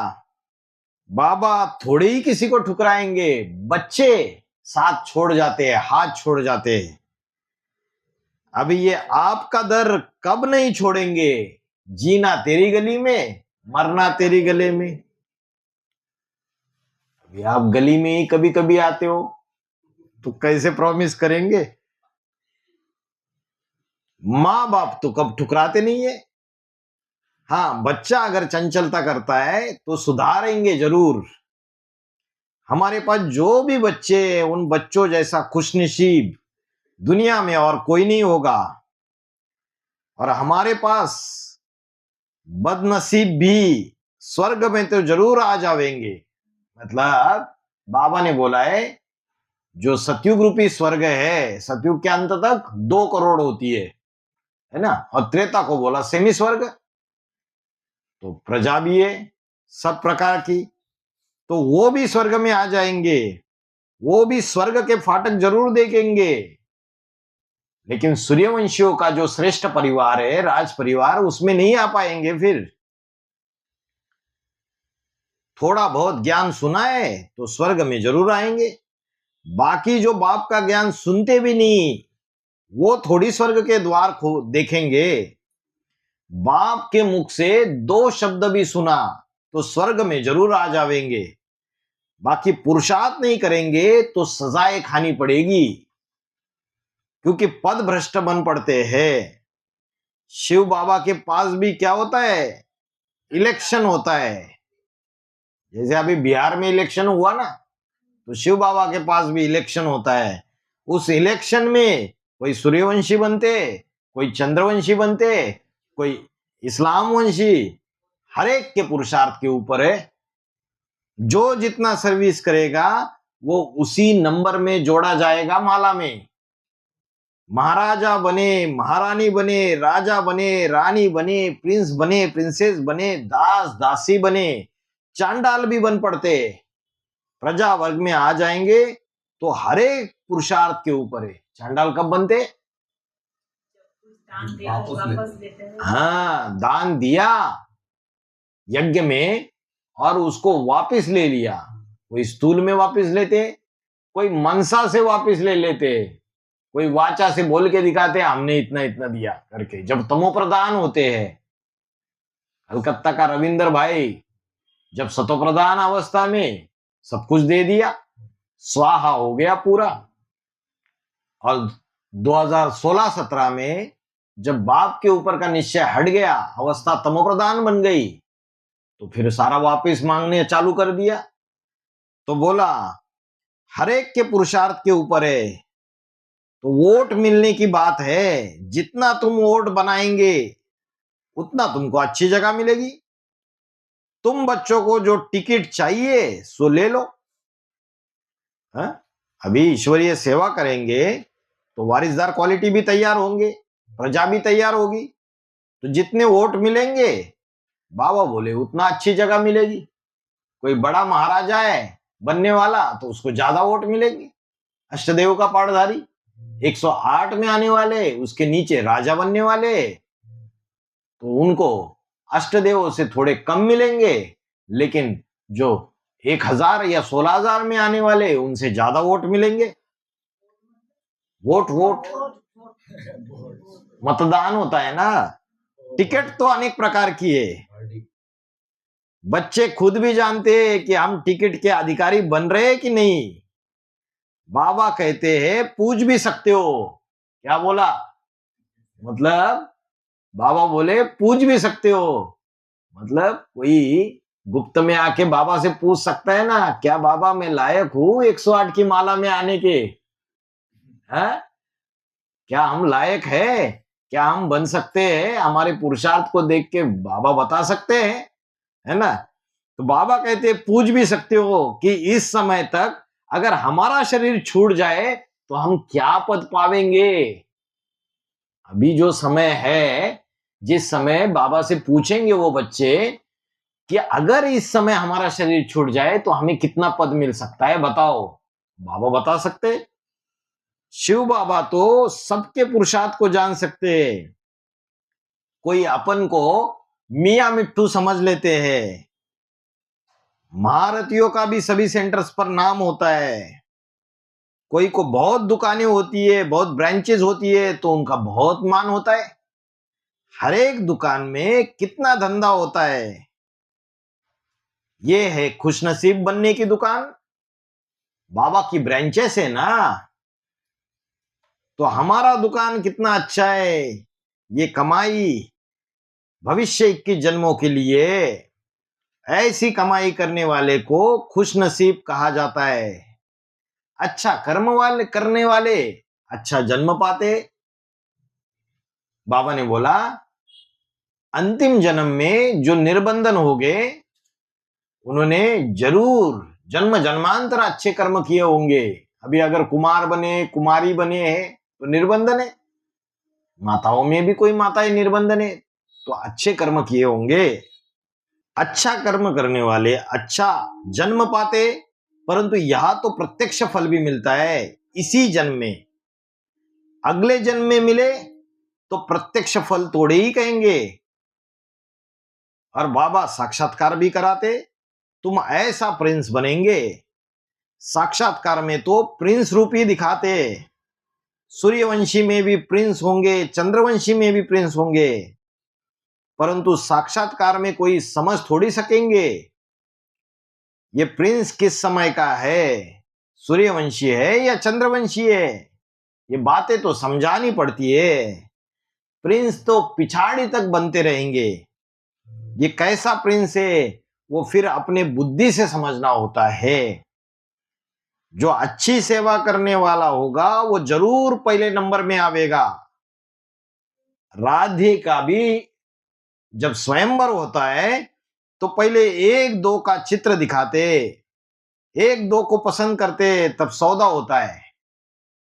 बाबा थोड़े ही किसी को ठुकराएंगे, बच्चे साथ छोड़ जाते हैं, हाथ छोड़ जाते हैं। अभी ये आपका दर कब नहीं छोड़ेंगे, जीना तेरी गली में, मरना तेरी गले में। अभी आप गली में ही कभी कभी आते हो, तो कैसे प्रॉमिस करेंगे? माँ बाप तो कब ठुकराते नहीं है। हाँ, बच्चा अगर चंचलता करता है तो सुधारेंगे जरूर। हमारे पास जो भी बच्चे हैं, उन बच्चों जैसा खुशनसीब दुनिया में और कोई नहीं होगा। और हमारे पास बदनसीब भी स्वर्ग में तो जरूर आ जाएंगे। मतलब बाबा ने बोला है, जो सतयुग रूपी स्वर्ग है, सतयुग के अंत तक 2 करोड़ होती है ना, और त्रेता को बोला सेमी स्वर्ग, तो प्रजा भी है सब प्रकार की, तो वो भी स्वर्ग में आ जाएंगे, वो भी स्वर्ग के फाटक जरूर देखेंगे। लेकिन सूर्यवंशियों का जो श्रेष्ठ परिवार है, राज परिवार, उसमें नहीं आ पाएंगे। फिर थोड़ा बहुत ज्ञान सुना है तो स्वर्ग में जरूर आएंगे। बाकी जो बाप का ज्ञान सुनते भी नहीं, वो थोड़ी स्वर्ग के द्वार देखेंगे। बाप के मुख से 2 शब्द भी सुना तो स्वर्ग में जरूर आ जाएंगे। बाकी पुरुषार्थ नहीं करेंगे तो सजाएं खानी पड़ेगी, क्योंकि पद भ्रष्ट बन पड़ते हैं। शिव बाबा के पास भी क्या होता है, इलेक्शन होता है। जैसे अभी बिहार में इलेक्शन हुआ ना, तो शिव बाबा के पास भी इलेक्शन होता है। उस इलेक्शन में कोई सूर्यवंशी बनते, कोई चंद्रवंशी बनते, कोई इस्लाम वंशी, हर एक के पुरुषार्थ के ऊपर है। जो जितना सर्विस करेगा वो उसी नंबर में जोड़ा जाएगा माला में। महाराजा बने, महारानी बने, राजा बने, रानी बने, प्रिंस बने, प्रिंसेस बने, दास दासी बने, चांडाल भी बन पड़ते, प्रजा वर्ग में आ जाएंगे तो हर एक पुरुषार्थ के ऊपर है। चांडाल कब बनते? हाँ, दान दिया यज्ञ में और उसको वापस ले लिया। कोई स्थूल में वापस लेते, कोई मनसा से वापस ले लेते, कोई वाचा से बोल के दिखाते हमने इतना इतना दिया करके। जब तमो प्रधान होते हैं, कलकत्ता का रविंद्र भाई जब सतो प्रधान अवस्था में सब कुछ दे दिया, स्वाहा हो गया पूरा। और 2016-17 में जब बाप के ऊपर का निश्चय हट गया, अवस्था तमो प्रधान बन गई, तो फिर सारा वापस मांगने चालू कर दिया। तो बोला हर एक के पुरुषार्थ के ऊपर है। तो वोट मिलने की बात है, जितना तुम वोट बनाएंगे उतना तुमको अच्छी जगह मिलेगी। तुम बच्चों को जो टिकट चाहिए सो ले लो। हा? अभी ईश्वरीय सेवा करेंगे तो वारिसदार क्वालिटी भी तैयार होंगे, प्रजा भी तैयार होगी। तो जितने वोट मिलेंगे बाबा बोले उतना अच्छी जगह मिलेगी। कोई बड़ा महाराजा है बनने वाला तो उसको ज्यादा वोट मिलेंगे। अष्टदेव का पाठधारी 108 में आने वाले, उसके नीचे राजा बनने वाले, तो उनको अष्टदेवों से थोड़े कम मिलेंगे, लेकिन जो 1000 या 16000 में आने वाले उनसे ज्यादा वोट मिलेंगे। वोट वोट मतदान होता है ना। टिकट तो अनेक प्रकार की है। बच्चे खुद भी जानते हैं कि हम टिकट के अधिकारी बन रहे हैं कि नहीं। बाबा कहते हैं पूछ भी सकते हो। क्या बोला? मतलब बाबा बोले पूछ भी सकते हो। मतलब कोई गुप्त में आके बाबा से पूछ सकता है ना, क्या बाबा मैं लायक हूं 108 की माला में आने के? है? क्या हम लायक है? क्या हम बन सकते हैं? हमारे पुरुषार्थ को देख के बाबा बता सकते हैं, है ना। तो बाबा कहते पूछ भी सकते हो कि इस समय तक अगर हमारा शरीर छूट जाए तो हम क्या पद पावेंगे। अभी जो समय है, जिस समय बाबा से पूछेंगे वो बच्चे कि अगर इस समय हमारा शरीर छूट जाए तो हमें कितना पद मिल सकता है, बताओ। बाबा बता सकते। शिव बाबा तो सबके पुरुषार्थ को जान सकते हैं। कोई अपन को मियां मिट्टू समझ लेते हैं। महारथियों का भी सभी सेंटर्स पर नाम होता है। कोई को बहुत दुकानें होती है, बहुत ब्रांचेस होती है, तो उनका बहुत मान होता है। हर एक दुकान में कितना धंधा होता है। ये है खुशनसीब बनने की दुकान। बाबा की ब्रांचेस है ना, तो हमारा दुकान कितना अच्छा है। ये कमाई भविष्य 21 जन्मों के लिए। ऐसी कमाई करने वाले को खुशनसीब कहा जाता है। अच्छा कर्म वाले करने वाले अच्छा जन्म पाते। बाबा ने बोला अंतिम जन्म में जो निर्बंधन हो गए उन्होंने जरूर जन्म जन्मांतर अच्छे कर्म किए होंगे। अभी अगर कुमार बने, कुमारी बने हैं तो निर्बंधन है। माताओं में भी कोई माताएं निर्बंधन है, तो अच्छे कर्म किए होंगे। अच्छा कर्म करने वाले अच्छा जन्म पाते, परंतु यहां तो प्रत्यक्ष फल भी मिलता है इसी जन्म में। अगले जन्म में मिले तो प्रत्यक्ष फल थोड़े ही कहेंगे। और बाबा साक्षात्कार भी कराते, तुम ऐसा प्रिंस बनेंगे। साक्षात्कार में तो प्रिंस रूप ही दिखाते। सूर्यवंशी में भी प्रिंस होंगे, चंद्रवंशी में भी प्रिंस होंगे, परंतु साक्षात्कार में कोई समझ थोड़ी सकेंगे ये प्रिंस किस समय का है, सूर्यवंशी है या चंद्रवंशी है। ये बातें तो समझानी पड़ती है। प्रिंस तो पिछाड़ी तक बनते रहेंगे। ये कैसा प्रिंस है वो फिर अपने बुद्धि से समझना होता है। जो अच्छी सेवा करने वाला होगा वो जरूर पहले नंबर में आवेगा। राधे का भी जब स्वयंवर होता है तो पहले 1-2 का चित्र दिखाते, 1-2 को पसंद करते, तब सौदा होता है।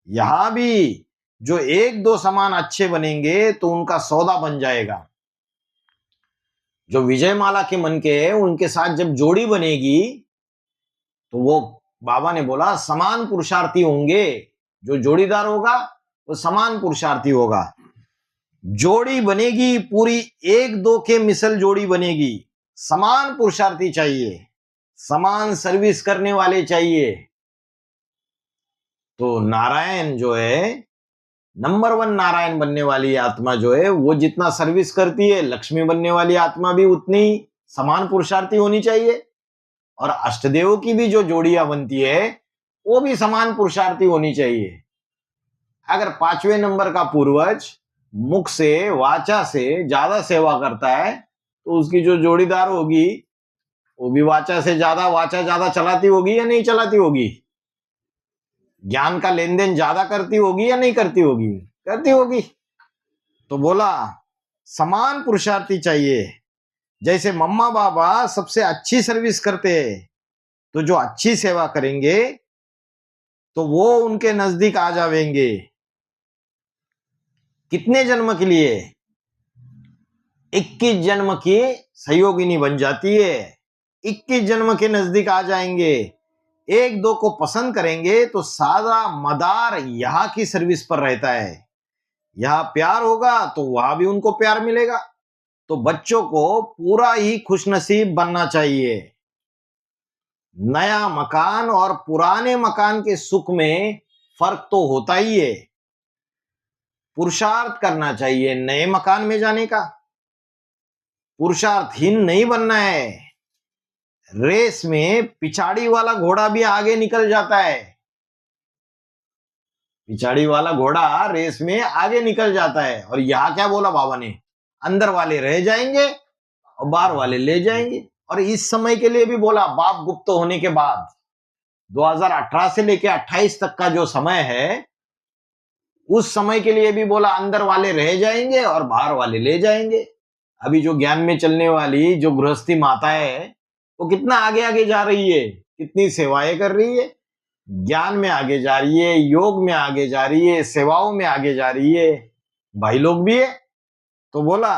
यहां भी जो 1-2 सामान अच्छे बनेंगे तो उनका सौदा बन जाएगा। जो विजयमाला के मन के है उनके साथ जब जोड़ी बनेगी तो वो बाबा ने बोला समान पुरुषार्थी होंगे। जो जोड़ीदार होगा वो समान पुरुषार्थी होगा। जोड़ी बनेगी पूरी 1-2 के मिसल जोड़ी बनेगी। समान पुरुषार्थी चाहिए, समान सर्विस करने वाले चाहिए। तो नारायण जो है नंबर 1 नारायण बनने वाली आत्मा जो है वो जितना सर्विस करती है, लक्ष्मी बनने वाली आत्मा भी उतनी समान पुरुषार्थी होनी चाहिए। और अष्टदेव की भी जो जोड़ियां बनती है वो भी समान पुरुषार्थी होनी चाहिए। अगर 5वें नंबर का पूर्वज मुख से वाचा से ज्यादा सेवा करता है तो उसकी जो जोड़ीदार होगी वो भी वाचा ज्यादा चलाती होगी या नहीं चलाती होगी। ज्ञान का लेन देन ज्यादा करती होगी या नहीं करती होगी, करती होगी। तो बोला समान पुरुषार्थी चाहिए। जैसे मम्मा बाबा सबसे अच्छी सर्विस करते हैं तो जो अच्छी सेवा करेंगे तो वो उनके नजदीक आ जाएंगे। कितने जन्म के लिए? 21 जन्म की सहयोगिनी बन जाती है, 21 जन्म के नजदीक आ जाएंगे, एक दो को पसंद करेंगे तो सारा मदार यहाँ की सर्विस पर रहता है। यहाँ प्यार होगा तो वहां भी उनको प्यार मिलेगा। तो बच्चों को पूरा ही खुशनसीब बनना चाहिए। नया मकान और पुराने मकान के सुख में फर्क तो होता ही है। पुरुषार्थ करना चाहिए नए मकान में जाने का, पुरुषार्थहीन नहीं बनना है। रेस में पिछाड़ी वाला घोड़ा भी आगे निकल जाता है, पिछाड़ी वाला घोड़ा रेस में आगे निकल जाता है। और यहां क्या बोला बाबा ने, अंदर वाले रह जाएंगे और बाहर वाले ले जाएंगे। और इस समय के लिए भी बोला, बाप गुप्त होने के बाद 2018 से लेके 28 तक का जो समय है, उस समय के लिए भी बोला अंदर वाले रह जाएंगे और बाहर वाले ले जाएंगे। अभी जो ज्ञान में चलने वाली जो गृहस्थी माता है, वो कितना आगे आगे जा रही है, कितनी सेवाएं कर रही है, ज्ञान में आगे जा रही है, योग में आगे जा रही है, सेवाओं में आगे जा रही है। भाई लोग भी है। तो बोला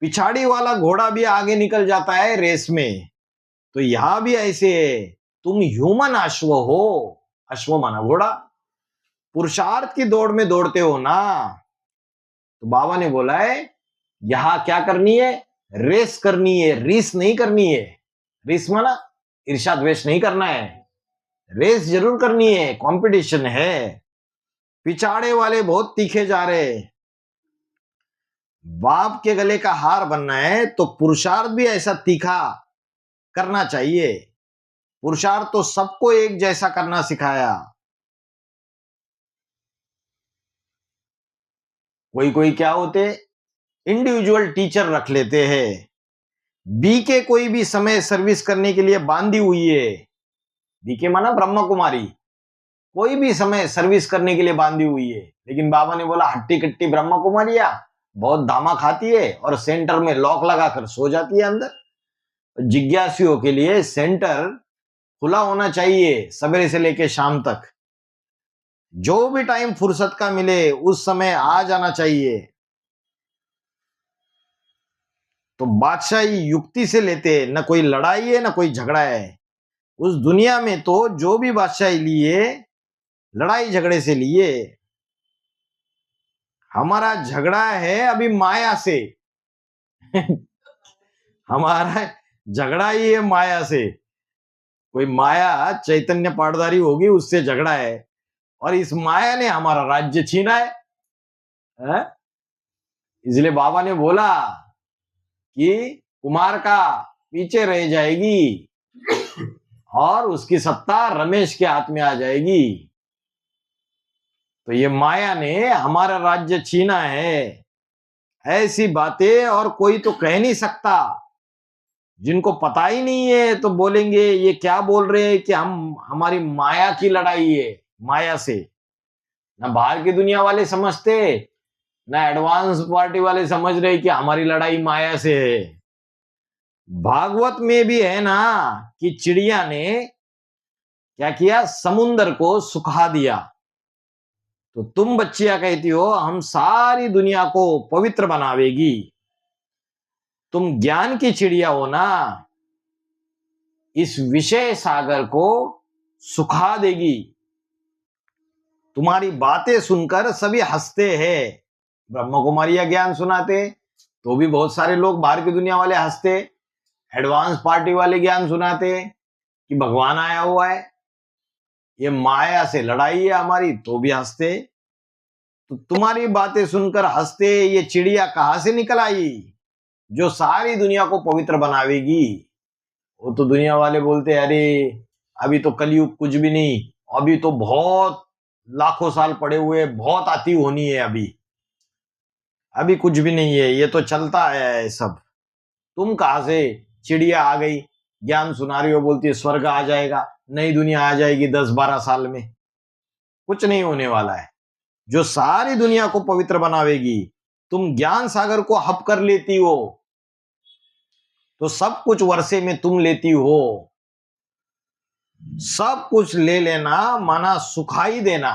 पिछाड़ी वाला घोड़ा भी आगे निकल जाता है रेस में, तो यहां भी ऐसे है। तुम ह्यूमन अश्व हो, अश्व माना घोड़ा, पुरुषार्थ की दौड़ में दौड़ते हो ना। तो बाबा ने बोला है यहां क्या करनी है, रेस करनी है, रीस नहीं करनी है। रीस माना ईर्ष्या द्वेष नहीं करना है, रेस जरूर करनी है, कंपटीशन है। पिछाड़े वाले बहुत तीखे जा रहे, बाप के गले का हार बनना है तो पुरुषार्थ भी ऐसा तीखा करना चाहिए। पुरुषार्थ तो सबको एक जैसा करना सिखाया। कोई कोई क्या होते, इंडिविजुअल टीचर रख लेते हैं। बी के कोई भी समय सर्विस करने के लिए बांधी हुई है, बी के माना ब्रह्मा कुमारी, कोई भी समय सर्विस करने के लिए बांधी हुई है। लेकिन बाबा ने बोला हट्टी कट्टी ब्रह्मा कुमारियां बहुत धामा खाती है और सेंटर में लॉक लगाकर सो जाती है अंदर। जिज्ञासुओं के लिए सेंटर खुला होना चाहिए सवेरे से लेकर शाम तक, जो भी टाइम फुर्सत का मिले उस समय आ जाना चाहिए। तो बादशाही युक्ति से लेते, न कोई लड़ाई है न कोई झगड़ा है। उस दुनिया में तो जो भी बादशाही लिए लड़ाई झगड़े से लिए। हमारा झगड़ा है अभी माया से हमारा झगड़ा ही है माया से। कोई माया चैतन्य पाठधारी होगी, उससे झगड़ा है, और इस माया ने हमारा राज्य छीना है। इसलिए बाबा ने बोला कि कुमार का पीछे रह जाएगी और उसकी सत्ता रमेश के हाथ में आ जाएगी। तो ये माया ने हमारा राज्य छीना है। ऐसी बातें और कोई तो कह नहीं सकता। जिनको पता ही नहीं है तो बोलेंगे ये क्या बोल रहे हैं कि हमारी माया की लड़ाई है, माया से। ना बाहर की दुनिया वाले समझते, ना एडवांस पार्टी वाले समझ रहे कि हमारी लड़ाई माया से है। भागवत में भी है ना कि चिड़िया ने क्या किया, समुंदर को सुखा दिया। तो तुम बच्चियां कहती हो हम सारी दुनिया को पवित्र बनावेगी। तुम ज्ञान की चिड़िया हो ना, इस विषय सागर को सुखा देगी। तुम्हारी बातें सुनकर सभी हंसते हैं। ब्रह्म कुमारियां ज्ञान सुनाते तो भी बहुत सारे लोग बाहर की दुनिया वाले हंसते। एडवांस पार्टी वाले ज्ञान सुनाते कि भगवान आया हुआ है, ये माया से लड़ाई है हमारी, तो भी हंसते। तो तुम्हारी बातें सुनकर हंसते ये चिड़िया कहां से निकल आई जो सारी दुनिया को पवित्र बनावेगी। वो तो दुनिया वाले बोलते अरे अभी तो कलयुग कुछ भी नहीं, अभी तो बहुत लाखों साल पड़े हुए, बहुत आती होनी है, अभी कुछ भी नहीं है, ये तो चलता आया है सब। तुम कहां से चिड़िया आ गई, ज्ञान सुना रही हो, बोलती है स्वर्ग आ जाएगा, नई दुनिया आ जाएगी 10-12 साल में। कुछ नहीं होने वाला है जो सारी दुनिया को पवित्र बनावेगी। तुम ज्ञान सागर को हप कर लेती हो तो सब कुछ वर्षे में तुम लेती हो। सब कुछ ले लेना माना सुखाई देना।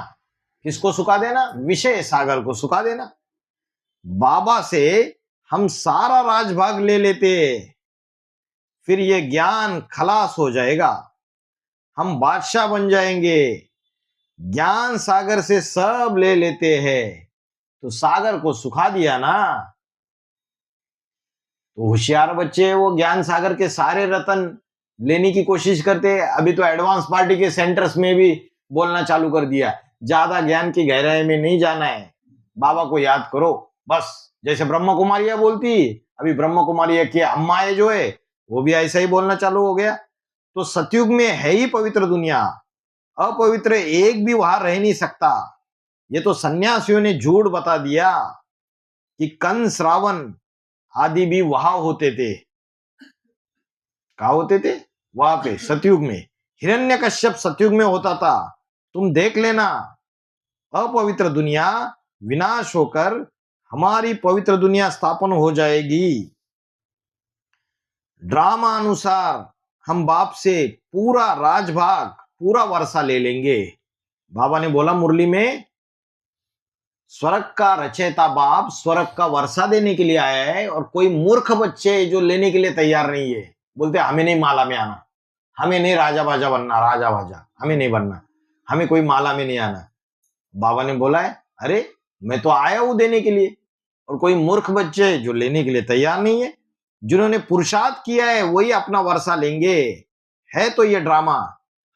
किसको सुखा देना? विषय सागर को सुखा देना। बाबा से हम सारा राजभाग ले लेते, फिर ये ज्ञान खलास हो जाएगा, हम बादशाह बन जाएंगे। ज्ञान सागर से सब ले लेते हैं तो सागर को सुखा दिया ना। तो होशियार बच्चे वो ज्ञान सागर के सारे रतन लेने की कोशिश करते। अभी तो एडवांस पार्टी के सेंटर्स में भी बोलना चालू कर दिया, ज्यादा ज्ञान की गहराई में नहीं जाना है, बाबा को याद करो बस। जैसे ब्रह्म कुमारियां बोलती, अभी ब्रह्म कुमारियां की अम्माएं जो है वो भी ऐसा ही बोलना चालू हो गया। तो सतयुग में है ही पवित्र दुनिया, अपवित्र एक भी वहां रह नहीं सकता। ये तो सन्यासियों ने झूठ बता दिया कि कंस रावण आदि भी वहां होते थे। कहा होते थे? वहां पे सतयुग में। हिरण्यकश्यप सतयुग में होता था। तुम देख लेना, अपवित्र दुनिया विनाश होकर हमारी पवित्र दुनिया स्थापन हो जाएगी। ड्रामा अनुसार हम बाप से पूरा राजभाग, पूरा वर्षा ले लेंगे। बाबा ने बोला मुरली में, स्वर्ग का रचयिता बाप स्वर्ग का वर्षा देने के लिए आया है, और कोई मूर्ख बच्चे जो लेने के लिए तैयार नहीं है, बोलते हमें नहीं माला में आना, हमें नहीं राजा बाजा बनना, राजा बाजा हमें नहीं बनना, हमें कोई माला में नहीं आना। बाबा ने बोला है, अरे मैं तो आया हूं देने के लिए, और कोई मूर्ख बच्चे जो लेने के लिए तैयार नहीं है। जिन्होंने पुरुषार्थ किया है वही अपना वर्षा लेंगे। है तो ये ड्रामा,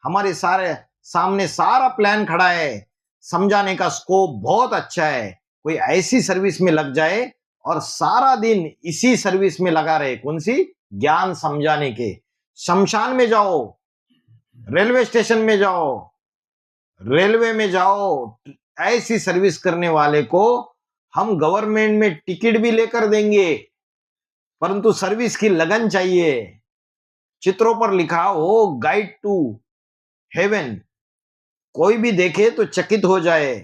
हमारे सारे सामने सारा प्लान खड़ा है, समझाने का स्कोप बहुत अच्छा है। कोई ऐसी सर्विस में लग जाए और सारा दिन इसी सर्विस में लगा रहे। कौन सी? ज्ञान समझाने के। शमशान में जाओ, रेलवे स्टेशन में जाओ, रेलवे में जाओ, ऐसी सर्विस करने वाले को हम गवर्नमेंट में टिकट भी लेकर देंगे, परंतु सर्विस की लगन चाहिए। चित्रों पर लिखा हो गाइड टू हेवन, कोई भी देखे तो चकित हो जाए,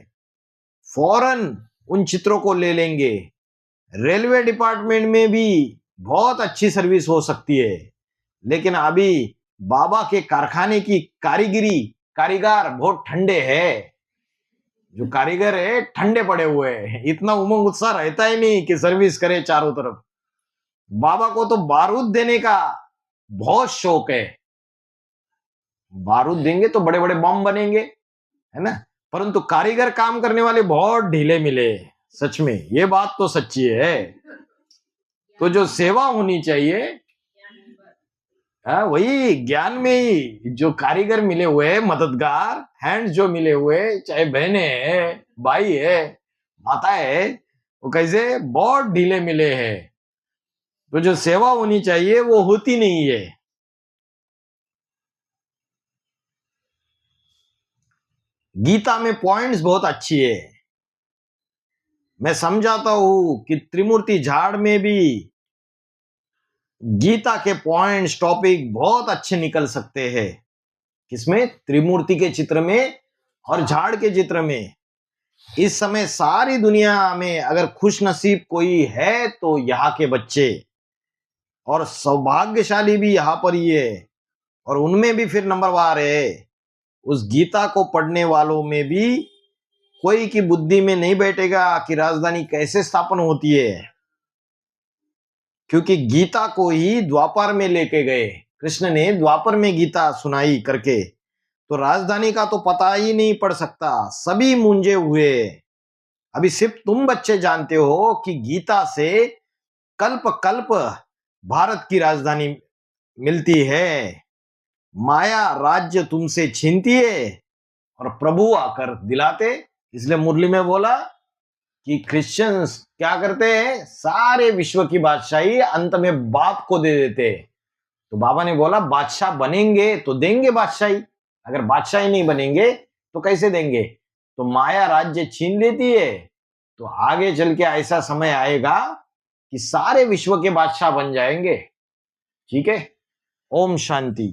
फौरन उन चित्रों को ले लेंगे। रेलवे डिपार्टमेंट में भी बहुत अच्छी सर्विस हो सकती है, लेकिन अभी बाबा के कारखाने की कारीगर बहुत ठंडे हैं। जो कारीगर है ठंडे पड़े हुए हैं, इतना उमंग उत्साह रहता ही नहीं कि सर्विस करे चारों तरफ। बाबा को तो बारूद देने का बहुत शौक है, बारूद देंगे तो बड़े बड़े बम बनेंगे, है ना। परंतु कारीगर काम करने वाले बहुत ढीले मिले। सच में ये बात तो सच्ची है। तो जो सेवा होनी चाहिए, वही ज्ञान में ही जो कारीगर मिले हुए, मददगार हैंड जो मिले हुए, चाहे बहने है, भाई है, माता है, वो कैसे बहुत ढीले मिले हैं। तो जो सेवा होनी चाहिए वो होती नहीं है। गीता में पॉइंट्स बहुत अच्छी है। मैं समझाता हूं कि त्रिमूर्ति झाड़ में भी गीता के पॉइंट्स, टॉपिक बहुत अच्छे निकल सकते हैं। किसमें? त्रिमूर्ति के चित्र में और झाड़ के चित्र में। इस समय सारी दुनिया में अगर खुश नसीब कोई है तो यहाँ के बच्चे, और सौभाग्यशाली भी यहाँ पर ही है, और उनमें भी फिर नंबरवार है। उस गीता को पढ़ने वालों में भी कोई की बुद्धि में नहीं बैठेगा कि राजधानी कैसे स्थापन होती है, क्योंकि गीता को ही द्वापर में लेके गए। कृष्ण ने द्वापर में गीता सुनाई करके, तो राजधानी का तो पता ही नहीं पड़ सकता, सभी मूंझे हुए। अभी सिर्फ तुम बच्चे जानते हो कि गीता से कल्प कल्प भारत की राजधानी मिलती है। माया राज्य तुमसे छीनती है और प्रभु आकर दिलाते। इसलिए मुरली में बोला कि क्रिश्चियंस क्या करते हैं, सारे विश्व की बादशाही अंत में बाप को दे देते। तो बाबा ने बोला बादशाह बनेंगे तो देंगे बादशाही, अगर बादशाही नहीं बनेंगे तो कैसे देंगे। तो माया राज्य छीन लेती है, तो आगे चल के ऐसा समय आएगा कि सारे विश्व के बादशाह बन जाएंगे। ठीक है, ओम शांति।